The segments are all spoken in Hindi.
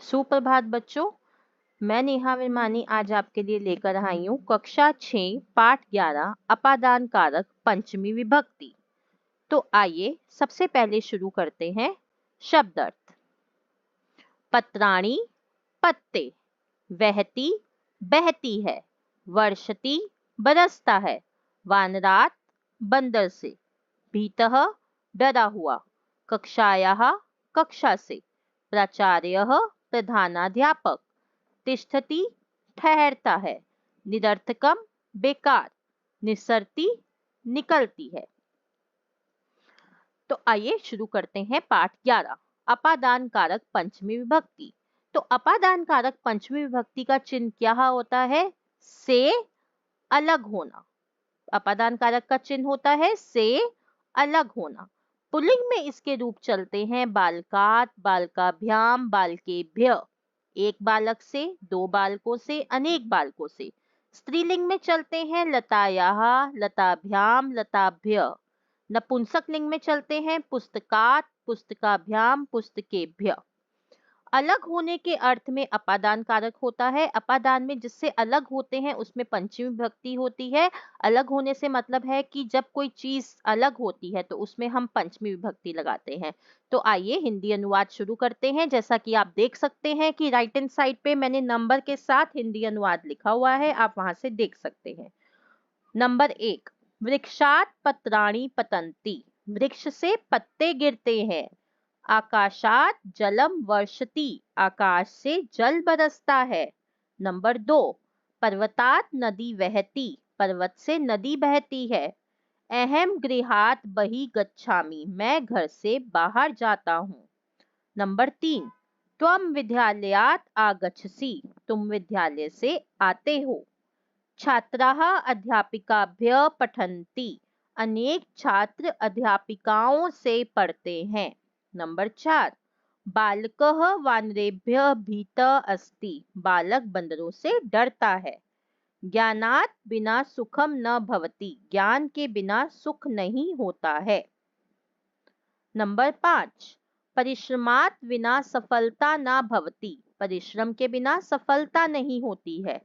सुप्रभात बच्चों, मैं नेहा विरमानी आज आपके लिए लेकर आई हूँ कक्षा 6 पाठ 11 अपादान कारक पंचमी विभक्ति। तो आइए सबसे पहले शुरू करते हैं शब्द अर्थ। पत्राणी पत्ते, वहती बहती है, वर्षति बरसता है, वानरात बंदर से, भीतः डरा हुआ, कक्षायाः कक्षा से, प्राचार्यः प्रधानाध्यापक, तिष्ठति ठहरता है, निरर्थकम बेकार, निस्सरती निकलती है। तो आइए शुरू करते हैं पाठ 11 अपादान कारक पंचमी विभक्ति। तो अपादान कारक पंचमी विभक्ति का चिन्ह क्या होता है? से अलग होना। अपादान कारक का चिन्ह होता है से अलग होना। पुल्लिंग में इसके रूप चलते हैं बालकात, बालकाभ्याम, बालकेभ्य, एक बालक से, दो बालकों से, अनेक बालकों से। स्त्रीलिंग में चलते हैं लतायाः, लताभ्याम, लताभ्य। नपुंसक लिंग में चलते हैं पुस्तकात, पुस्तकाभ्याम, पुस्तकेभ्य। अलग होने के अर्थ में अपादान कारक होता है। अपादान में जिससे अलग होते हैं उसमें पंचमी विभक्ति होती है। अलग होने से मतलब है कि जब कोई चीज अलग होती है तो उसमें हम पंचमी विभक्ति लगाते हैं। तो आइए हिंदी अनुवाद शुरू करते हैं। जैसा कि आप देख सकते हैं कि राइट हैंड साइड पे मैंने नंबर के साथ हिंदी अनुवाद लिखा हुआ है, आप वहां से देख सकते हैं। नंबर 1, वृक्षात पत्राणि पतन्ति, वृक्ष से पत्ते गिरते हैं। आकाशात जलम वर्षति, आकाश से जल बरसता है। नंबर 2, पर्वतात नदी वहती, पर्वत से नदी बहती है। अहम गृहात बहि गच्छामि, मैं घर से बाहर जाता हूँ। नंबर 3, त्वम विद्यालयात आगच्छसि, तुम विद्यालय से आते हो। छात्राः अध्यापिकाभ्यः पठन्ति, अनेक छात्र अध्यापिकाओं से पढ़ते हैं। नंबर 4, बालकः वानरेभ्यः भीतः अस्ति, बालक बंदरों से डरता है। ज्ञानात् बिना सुखम न भवति, ज्ञान के बिना सुख नहीं होता है। नंबर 5, परिश्रमात् बिना सफलता न भवति, परिश्रम के बिना सफलता नहीं होती है।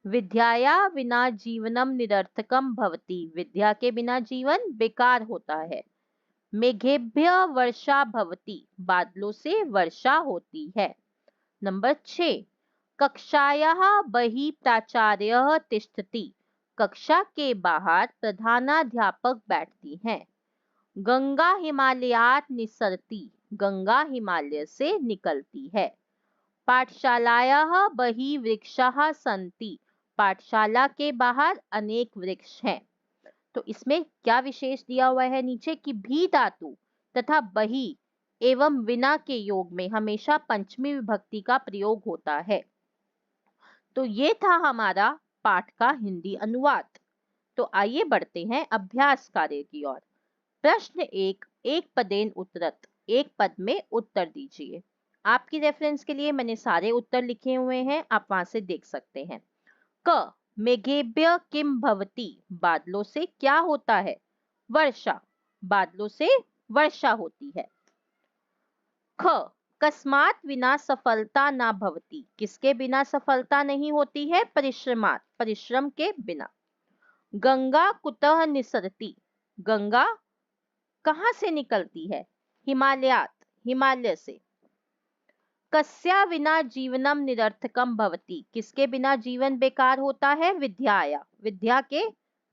विद्याया विना जीवनम निरर्थकम भवति, विद्या के बिना जीवन बेकार होता है। मेघेभ्य वर्षा भवति, बादलों से वर्षा होती है। नंबर 6, कक्षायाः बहि प्राचार्यः तिष्ठति, कक्षा के बाहर प्रधानाध्यापक बैठती हैं। गंगा हिमालयात् निस्सरति, गंगा हिमालय से निकलती है। पाठशालायाः बहि वृक्षाः सन्ति, पाठशाला के बाहर अनेक वृक्ष हैं। तो इसमें क्या विशेष दिया हुआ है नीचे कि भी धातु तथा बही एवं विना के योग में हमेशा पंचमी विभक्ति का प्रयोग होता है। तो ये था हमारा पाठ का हिंदी अनुवाद। तो आइए बढ़ते हैं अभ्यास कार्य की ओर। प्रश्न 1, एक पदेन उत्तरत, एक पद में उत्तर दीजिए। आपकी रेफरेंस के लिए मैंने सारे उत्तर लिखे हुए हैं, आप वहां से देख सकते हैं। क, मेघेभ्य किम भवति, बादलों से क्या होता है? वर्षा, बादलों से वर्षा होती है। ख, कस्मात विना सफलता ना भवति, किसके बिना सफलता नहीं होती है? परिश्रमात, परिश्रम के बिना। गंगा कुतः निसरति, गंगा कहां से निकलती है? हिमालयात, हिमालय से। कस्या विना जीवनम निरर्थकम भवति, किसके बिना जीवन बेकार होता है? विद्याया, विद्या के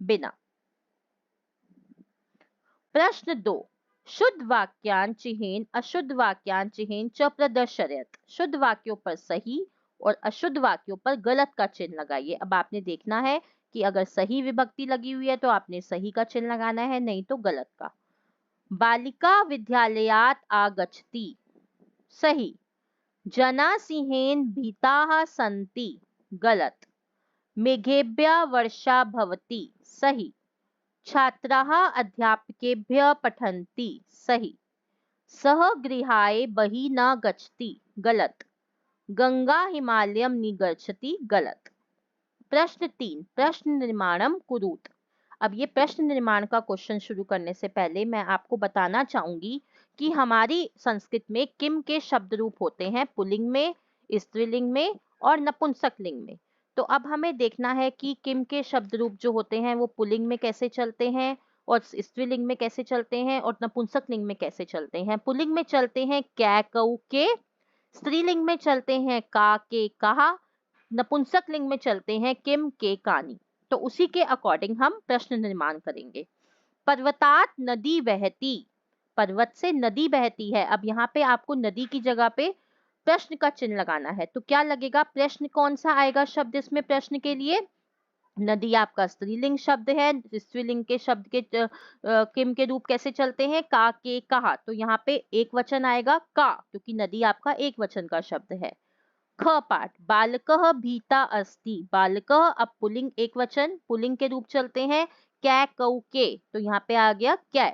बिना। प्रश्न 2, शुद्ध वाक्यां चिह्न अशुद्ध वाक्यां चिह्न च प्रदर्शयत, शुद्ध वाक्यों पर सही और अशुद्ध वाक्यों पर गलत का चिन्ह लगाइए। अब आपने देखना है कि अगर सही विभक्ति लगी हुई है तो आपने सही का चिन्ह लगाना है, नहीं तो गलत का। बालिका विद्यालयात आगच्छति, सही। जना सिंहेन भीताः सन्ति, गलत। मेघेभ्यः वर्षा भवति, सही। छात्राः अध्यापकेभ्यः पठन्ति, सही। सः गृहाय बहि न गच्छति, गलत। गंगा हिमालयम निगच्छति, गलत। प्रश्न 3, प्रश्न निर्माणम कुरुत। अब ये प्रश्न निर्माण का क्वेश्चन शुरू करने से पहले मैं आपको बताना चाहूंगी कि हमारी संस्कृत में किम के शब्द रूप होते हैं पुल्लिंग में स्त्रीलिंग में और नपुंसक लिंग में। तो अब हमें देखना है कि किम के शब्द रूप जो होते हैं वो पुल्लिंग में कैसे चलते हैं और स्त्रीलिंग में कैसे चलते हैं और नपुंसक लिंग में कैसे चलते हैं। पुल्लिंग में चलते हैं कै कऊ के, स्त्रीलिंग में चलते हैं का के कहा, नपुंसक लिंग में चलते हैं किम के कानी। तो उसी के अकॉर्डिंग हम प्रश्न निर्माण करेंगे। पर्वतात नदी बहती, पर्वत से नदी बहती है। अब यहाँ पे आपको नदी की जगह पे प्रश्न का चिन्ह लगाना है। तो क्या लगेगा, प्रश्न कौन सा आएगा शब्द इसमें प्रश्न के लिए? नदी आपका स्त्रीलिंग शब्द है। स्त्रीलिंग के शब्द के किम के रूप कैसे चलते हैं? का के कहा। तो यहाँ पे एक वचन आएगा का, क्योंकि नदी आपका एक वचन का शब्द है। ख पाठ, बालकः भीता अस्ति, बालकः अब पुल्लिंग एक वचन, पुल्लिंग के रूप चलते हैं कै कऊ के, तो यहाँ पे आ गया कै।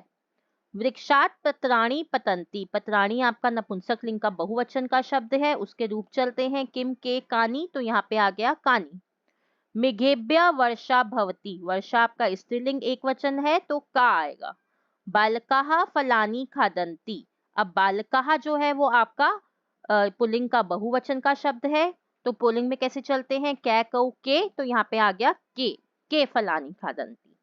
वृक्षात पत्राणि पतंती, पत्राणि आपका नपुंसक लिंग का बहुवचन का शब्द है, उसके रूप चलते हैं किम के कानी, तो यहाँ पे आ गया कानी। मेघेभ्य वर्षा भवती, वर्षा आपका स्त्रीलिंग एक वचन है तो का आएगा। बालकाः फलानि खादन्ति, अब बालकाः जो है वो आपका पुल्लिंग का बहुवचन का शब्द है, तो पुल्लिंग में कैसे चलते हैं? कै कऊ के, तो यहाँ पे आ गया के फलानि खादन्ति।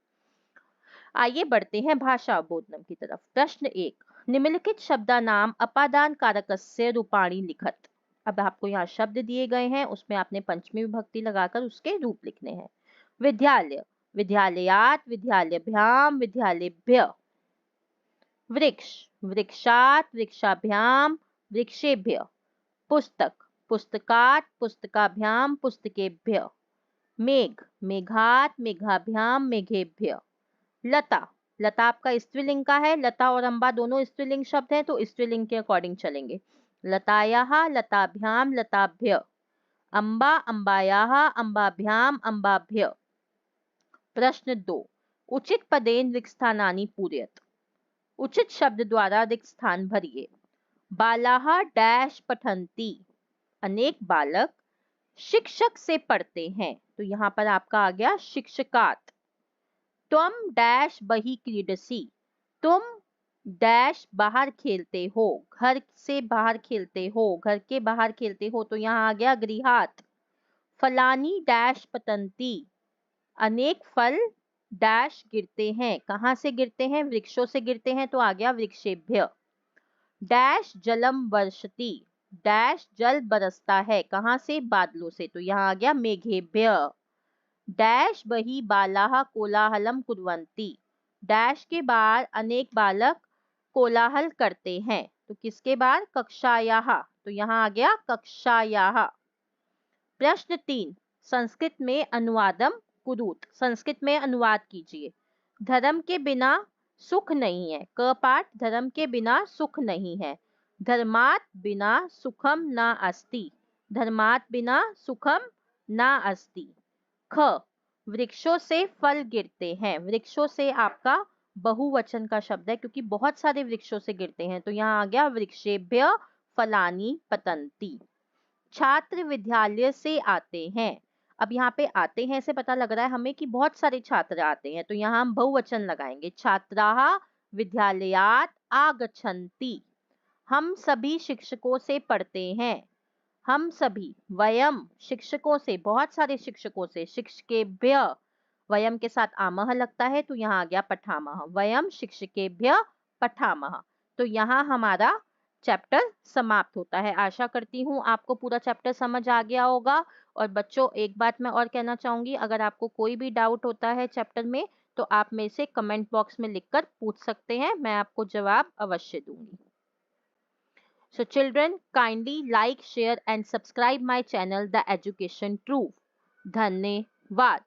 आइए बढ़ते हैं भाषा अवबोधनम की तरफ। प्रश्न 1, निम्नलिखित शब्दानाम अपादान कारकस्य रूपाणि लिखत। अब आपको यहाँ शब्द दिए गए हैं, उसमें आपने पंचमी विभक्ति लगाकर उसके रूप लिखने हैं। विद्यालय, विद्यालयात, विद्यालयभ्याम, विद्यालयभ्य। वृक्ष, वृक्षात, वृक्षाभ्याम, वृक्षेभ्य। पुस्तक, पुस्तकात, पुस्तकाभ्याम, पुस्तकेभ्य। मेघ, मेघात, मेघाभ्याम, मेघेभ्य। लता, लता आपका स्त्रीलिंग का है, लता और अम्बा दोनों स्त्रीलिंग शब्द हैं, तो स्त्रीलिंग के अकॉर्डिंग चलेंगे। लतायाः, लताभ्याम, लताभ्य। अम्बा, अम्बायाः, अम्बाभ्याम, अम्बाभ्य। प्रश्न 2, उचित पदेन रिक्त स्थानानि पूरयत, उचित शब्द द्वारा रिक्त स्थान भरिए। बालाः डैश पठन्ति, अनेक बालक शिक्षक से पढ़ते हैं, तो यहाँ पर आपका आ गया शिक्षकात। त्वम डैश बहि क्रीडसि, तुम डैश बाहर खेलते हो, घर से बाहर खेलते हो, घर के बाहर खेलते हो, तो यहाँ आ गया गृहात। फलानी डैश पतंती, अनेक फल डैश गिरते हैं, कहाँ से गिरते हैं? वृक्षों से गिरते हैं, तो आ गया वृक्षेभ्य। डैश जलम वर्षति, डैश जल बरसता है, कहाँ से? बादलों से, तो यहाँ आ गया मेघेभ्य। डैश बहि बालाः कोलाहलम कुर्वन्ति, डैश के बाद अनेक बालक कोलाहल करते हैं, तो किसके बाद? कक्षायाः, तो यहाँ आ गया कक्षायाः। प्रश्न 3, संस्कृत में अनुवादम कुरुत, संस्कृत में अनुवाद कीजिए। धर्म के बिना सुख नहीं है, क पाठ, धर्म के बिना सुख नहीं है। धर्मात बिना सुखम न अस्ति, धर्मात बिना सुखम न अस्ति। ख, वृक्षों से फल गिरते हैं, वृक्षों से आपका बहुवचन का शब्द है, क्योंकि बहुत सारे वृक्षों से गिरते हैं, तो यहाँ आ गया वृक्षेभ्य फलानि पतंती। छात्र विद्यालय से आते हैं, अब यहाँ पे आते हैं से पता लग रहा है हमें कि बहुत सारे छात्र आते हैं, तो यहाँ हम बहुवचन लगाएंगे। छात्राः विद्यालयात आगच्छन्ति, हम सभी शिक्षकों से पढ़ते हैं, हम सभी। वयम, शिक्षकों से, बहुत सारे शिक्षकों से। शिक्षकेभ्य, वयम के साथ आमह लगता है, तो यहाँ आ गया पठामह। वयम शिक्षकेभ्य पठामह। तो यहाँ हमारा चैप्टर समाप्त होता है। आशा करती हूँ आपको पूरा चैप्टर समझ आ गया होगा। और बच्चों, एक बात मैं और कहना चाहूंगी, अगर आपको कोई भी डाउट होता है चैप्टर में, तो आप मेरे से कमेंट बॉक्स में लिखकर पूछ सकते हैं, मैं आपको जवाब अवश्य दूंगी। So children, kindly like, share and subscribe my channel The Education Truth. धन्यवाद।